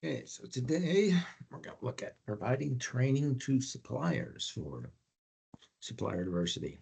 Okay, so today we're going to look at providing training to suppliers for supplier diversity.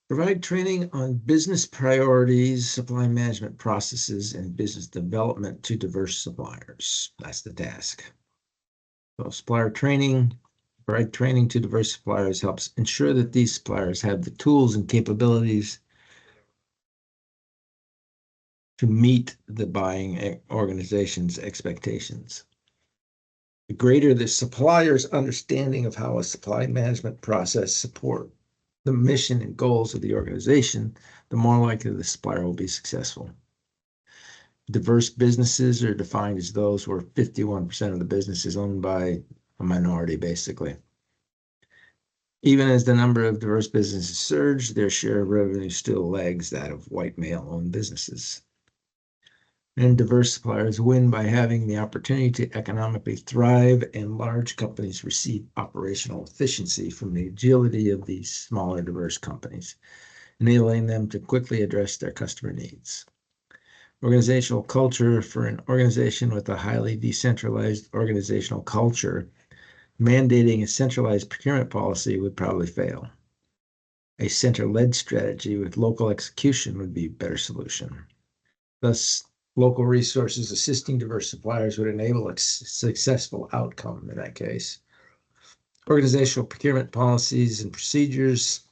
Provide training on business priorities, supply management processes, and business development to diverse suppliers. That's the task. So supplier training, provide training to diverse suppliers helps ensure that these suppliers have the tools and capabilities to meet the buying organization's expectations. The greater the supplier's understanding of how a supply management process support the mission and goals of the organization, the more likely the supplier will be successful. Diverse businesses are defined as those where 51% of the business is owned by a minority, basically. Even as the number of diverse businesses surge, their share of revenue still lags that of white male-owned businesses. And diverse suppliers win by having the opportunity to economically thrive, and large companies receive operational efficiency from the agility of these smaller diverse companies, enabling them to quickly address their customer needs. Organizational culture for an organization with a highly decentralized organizational culture, mandating a centralized procurement policy would probably fail. A center-led strategy with local execution would be a better solution. Thus, local resources assisting diverse suppliers would enable a successful outcome in that case. Organizational procurement policies and procedures,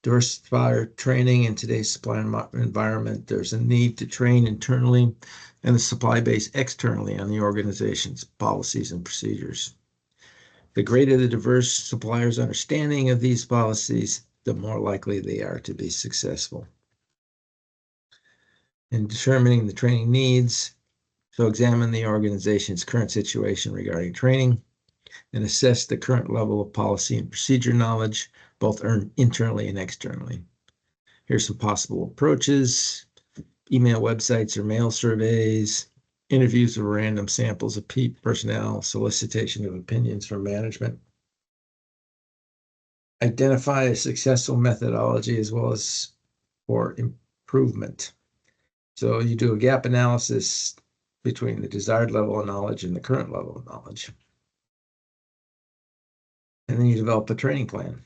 diverse supplier training in today's supply environment. There's a need to train internally and the supply base externally on the organization's policies and procedures. The greater the diverse suppliers' understanding of these policies, the more likely they are to be successful. In determining the training needs, so examine the organization's current situation regarding training and assess the current level of policy and procedure knowledge, both internally and externally. Here's some possible approaches: email, websites, or mail surveys, interviews of random samples of personnel, solicitation of opinions from management. Identify a successful methodology as well as for improvement. So you do a gap analysis between the desired level of knowledge and the current level of knowledge. And then you develop a training plan.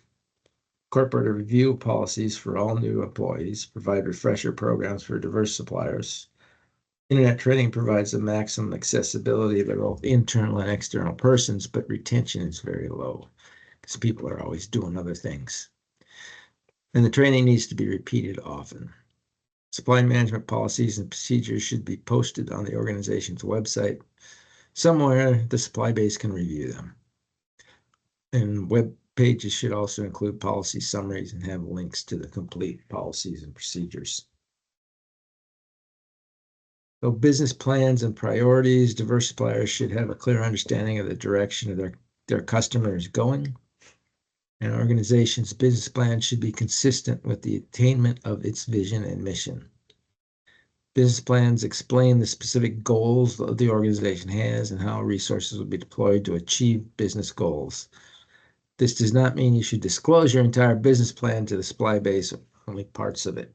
Incorporate a review policies for all new employees, provide refresher programs for diverse suppliers. Internet training provides the maximum accessibility to both internal and external persons, but retention is very low because people are always doing other things. And the training needs to be repeated often. Supply management policies and procedures should be posted on the organization's website. Somewhere the supply base can review them. And web pages should also include policy summaries and have links to the complete policies and procedures. So business plans and priorities, diverse suppliers should have a clear understanding of the direction of their customers going. An organization's business plan should be consistent with the attainment of its vision and mission. Business plans explain the specific goals that the organization has and how resources will be deployed to achieve business goals. This does not mean you should disclose your entire business plan to the supply base, or only parts of it.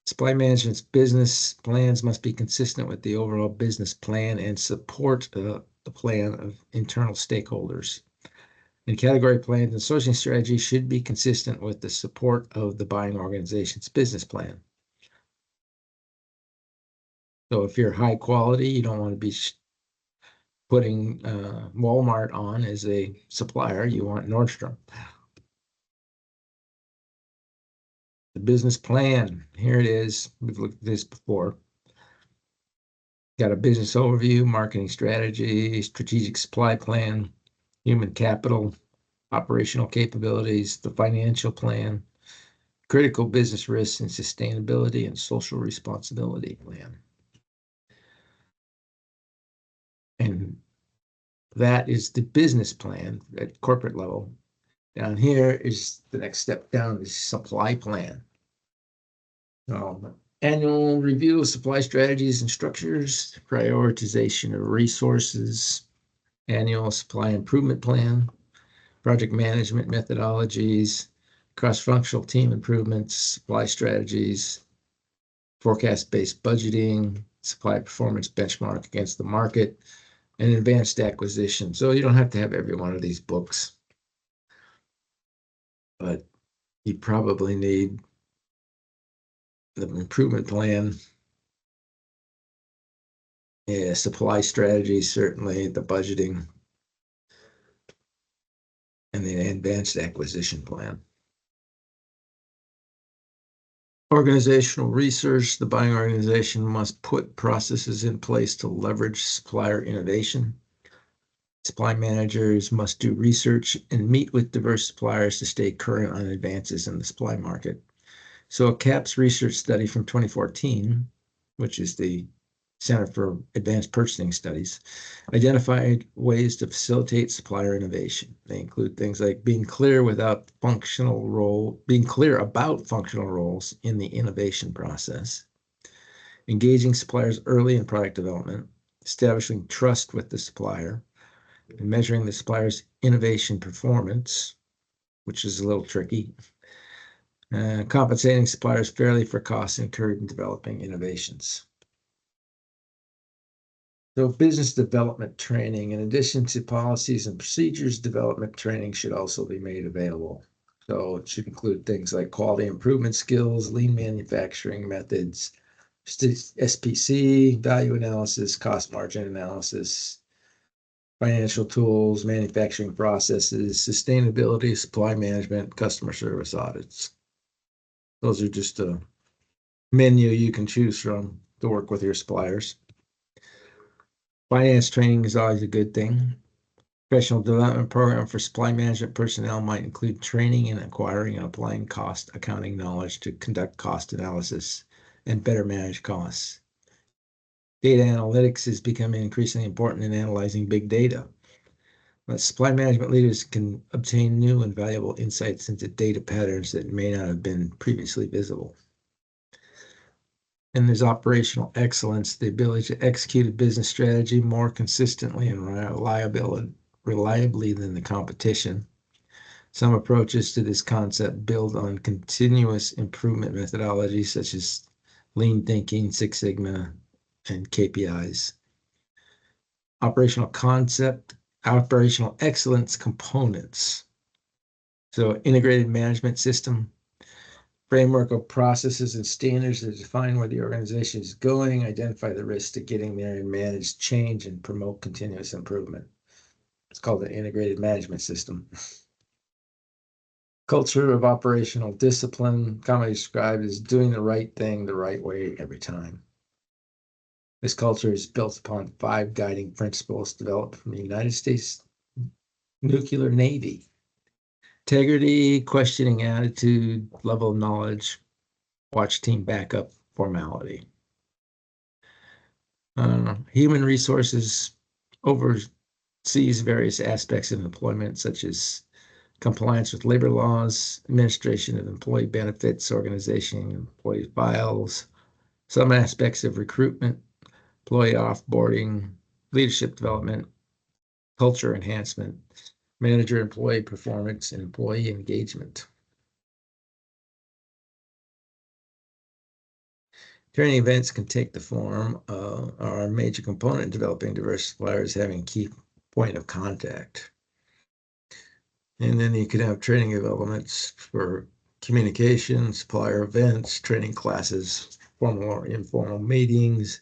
Supply management's business plans must be consistent with the overall business plan and support the plan of internal stakeholders. And category plans and sourcing strategies should be consistent with the support of the buying organization's business plan. So if you're high quality, you don't want to be putting Walmart on as a supplier. You want Nordstrom. The business plan, here it is. We've looked at this before. Got a business overview, marketing strategy, strategic supply plan, human capital, operational capabilities, the financial plan, critical business risks and sustainability, and social responsibility plan. And that is the business plan at corporate level. Down here is the next step down is supply plan. Annual review of supply strategies and structures, prioritization of resources, annual supply improvement plan, project management methodologies, cross-functional team improvements, supply strategies, forecast-based budgeting, supply performance benchmark against the market, and advanced acquisition. So you don't have to have every one of these books, but you probably need the improvement plan, supply strategy, certainly the budgeting, and the advanced acquisition plan. Organizational research. The buying organization must put processes in place to leverage supplier innovation. Supply managers must do research and meet with diverse suppliers to stay current on advances in the supply market. So a CAPS research study from 2014, which is the Center for Advanced Purchasing Studies, identified ways to facilitate supplier innovation. They include things like being clear about functional roles in the innovation process, engaging suppliers early in product development, establishing trust with the supplier, and measuring the supplier's innovation performance, which is a little tricky, compensating suppliers fairly for costs incurred in developing innovations. So business development training, in addition to policies and procedures, development training should also be made available. So it should include things like quality improvement skills, lean manufacturing methods, SPC, value analysis, cost margin analysis, financial tools, manufacturing processes, sustainability, supply management, customer service audits. Those are just a menu you can choose from to work with your suppliers. Finance training is always a good thing. Professional development program for supply management personnel might include training in acquiring and applying cost accounting knowledge to conduct cost analysis and better manage costs. Data analytics is becoming increasingly important in analyzing big data. But supply management leaders can obtain new and valuable insights into data patterns that may not have been previously visible. And there's operational excellence, the ability to execute a business strategy more consistently and reliably than the competition. Some approaches to this concept build on continuous improvement methodologies such as lean thinking, Six Sigma, and KPIs. Operational excellence components. So integrated management system, framework of processes and standards that define where the organization is going, identify the risks to getting there, and manage change and promote continuous improvement. It's called the integrated management system. Culture of operational discipline, commonly described as doing the right thing the right way every time. This culture is built upon 5 guiding principles developed from the United States Nuclear Navy. Integrity, questioning attitude, level of knowledge, watch team backup, formality. Human resources oversees various aspects of employment, such as compliance with labor laws, administration of employee benefits, organization of employee files, some aspects of recruitment, employee offboarding, leadership development, culture enhancement, manager employee performance, and employee engagement. Training events can take the form of our major component in developing diverse suppliers having key point of contact. And then you could have training elements for communication, supplier events, training classes, formal or informal meetings,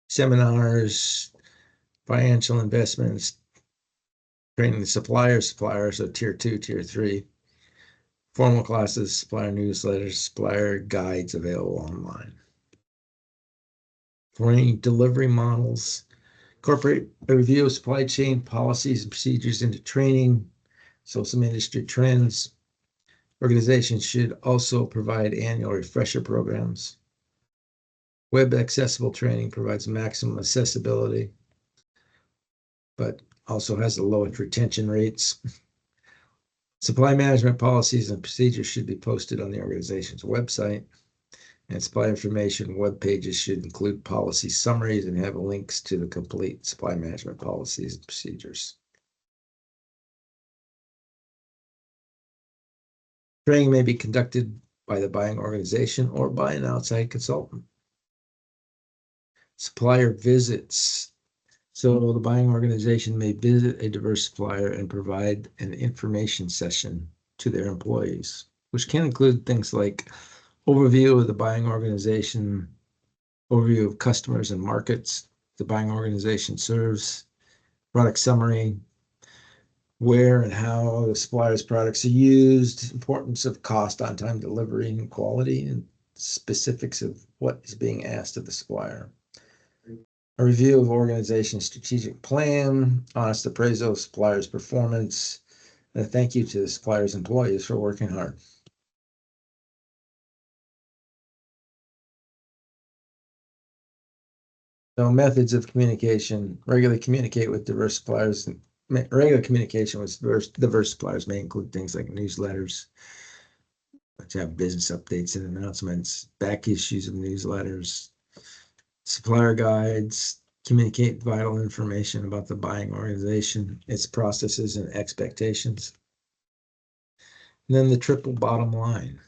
seminars, financial investments, training the suppliers, so tier 2, tier 3, formal classes, supplier newsletters, supplier guides available online. Training delivery models, incorporate a review of supply chain policies and procedures into training, so some industry trends. Organizations should also provide annual refresher programs. Web accessible training provides maximum accessibility, but also has the lowest retention rates. Supply management policies and procedures should be posted on the organization's website, and supply information web pages should include policy summaries and have links to the complete supply management policies and procedures. Training may be conducted by the buying organization or by an outside consultant. Supplier visits. So the buying organization may visit a diverse supplier and provide an information session to their employees, which can include things like overview of the buying organization, overview of customers and markets the buying organization serves, product summary, where and how the supplier's products are used, importance of cost, on-time delivery, and quality, and specifics of what is being asked of the supplier. A review of organization's strategic plan, honest appraisal of supplier's performance, and a thank you to the supplier's employees for working hard. So methods of communication, regularly communicate with diverse suppliers. Regular communication with diverse suppliers may include things like newsletters, which have business updates and announcements, back issues of newsletters, supplier guides, communicate vital information about the buying organization, its processes and expectations. And then the triple bottom line.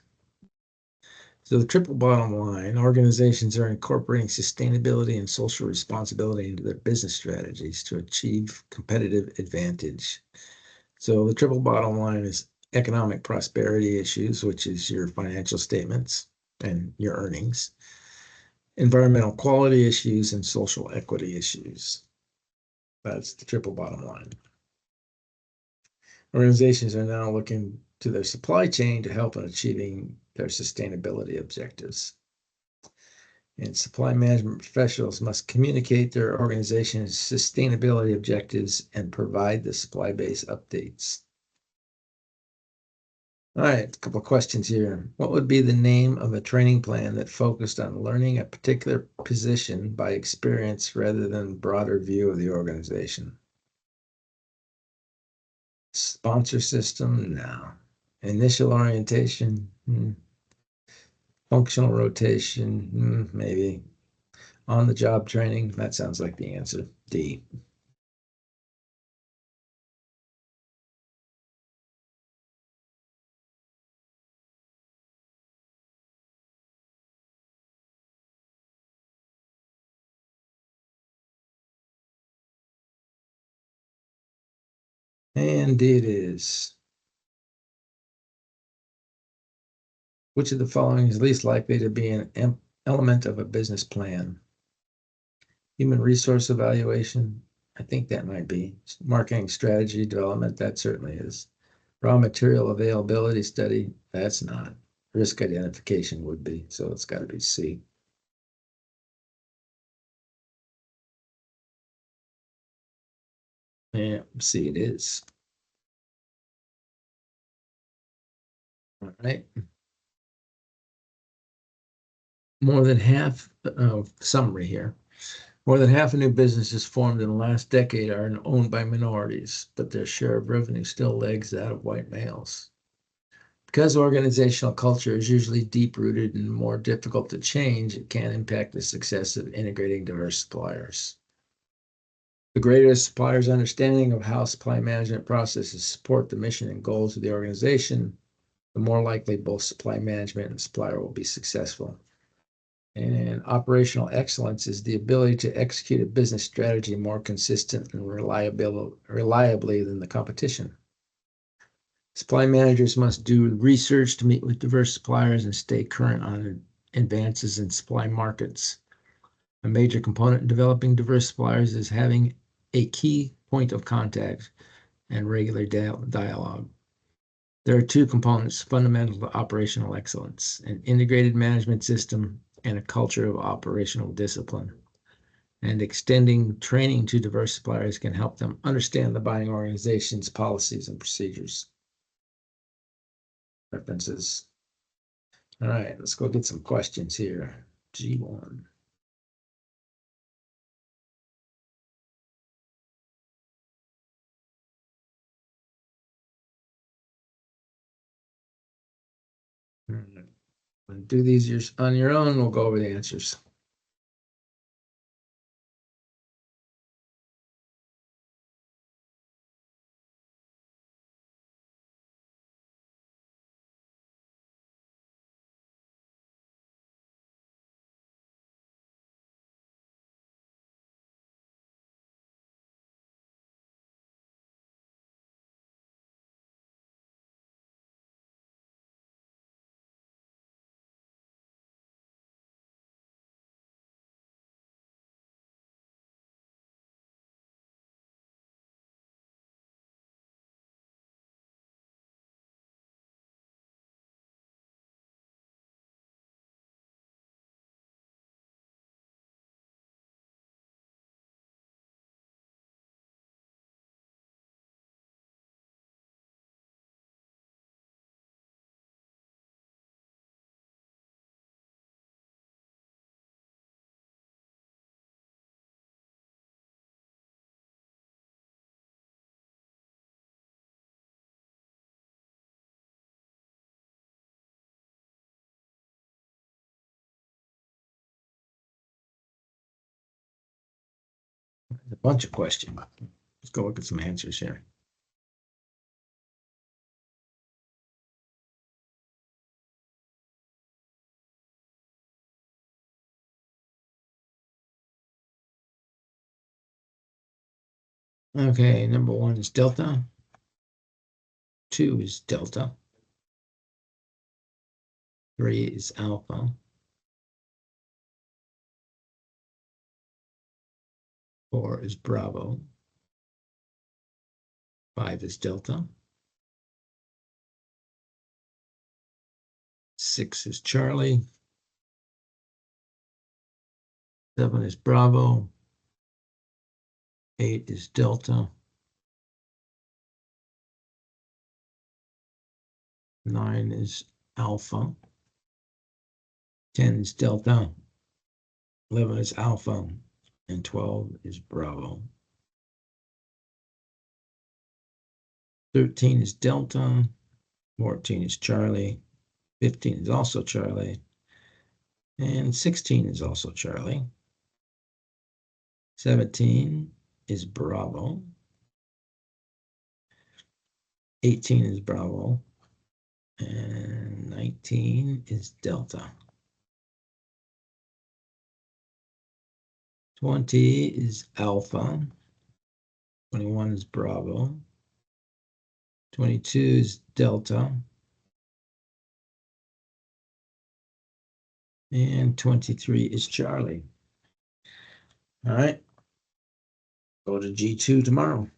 So the triple bottom line, organizations are incorporating sustainability and social responsibility into their business strategies to achieve competitive advantage. So the triple bottom line is economic prosperity issues, which is your financial statements and your earnings, environmental quality issues, and social equity issues. That's the triple bottom line. Organizations are now looking to their supply chain to help in achieving their sustainability objectives. And supply management professionals must communicate their organization's sustainability objectives and provide the supply base updates. All right, a couple of questions here. What would be the name of a training plan that focused on learning a particular position by experience rather than broader view of the organization? Sponsor system? No. Initial orientation? Functional rotation? Maybe. On-the-job training? That sounds like the answer. D. And D it is. Which of the following is least likely to be an element of a business plan? Human resource evaluation? I think that might be. Marketing strategy development? That certainly is. Raw material availability study? That's not. Risk identification would be, so it's got to be C. Yeah, C it is. All right. More than half, summary here. More than half of new businesses formed in the last decade are owned by minorities, but their share of revenue still lags that of white males. Because organizational culture is usually deep-rooted and more difficult to change, it can impact the success of integrating diverse suppliers. The greater the supplier's understanding of how supply management processes support the mission and goals of the organization, the more likely both supply management and supplier will be successful. And operational excellence is the ability to execute a business strategy more consistent and reliably than the competition. Supply managers must do research to meet with diverse suppliers and stay current on advances in supply markets. A major component in developing diverse suppliers is having a key point of contact and regular dialogue. There are two components fundamental to operational excellence: an integrated management system and a culture of operational discipline. And extending training to diverse suppliers can help them understand the buying organization's policies and procedures. References. All right, let's go get some questions here. G1. All right. Do these on your own. We'll go over the answers. a bunch of questions. Let's go look at some answers here. Okay, number 1 is delta. 2 is delta. 3 is alpha. 4 is bravo. 5 is delta. 6 is Charlie. 7 is bravo. 8 is delta. 9 is alpha. 10 is delta. 11 is alpha. And 12 is bravo. 13 is delta. 14 is Charlie. 15 is also Charlie. And 16 is also Charlie. 17 is bravo. 18 is bravo. And 19 is delta. 20 is alpha. 21 is bravo. 22 is delta. And 23 is Charlie. All right. Go to G2 tomorrow.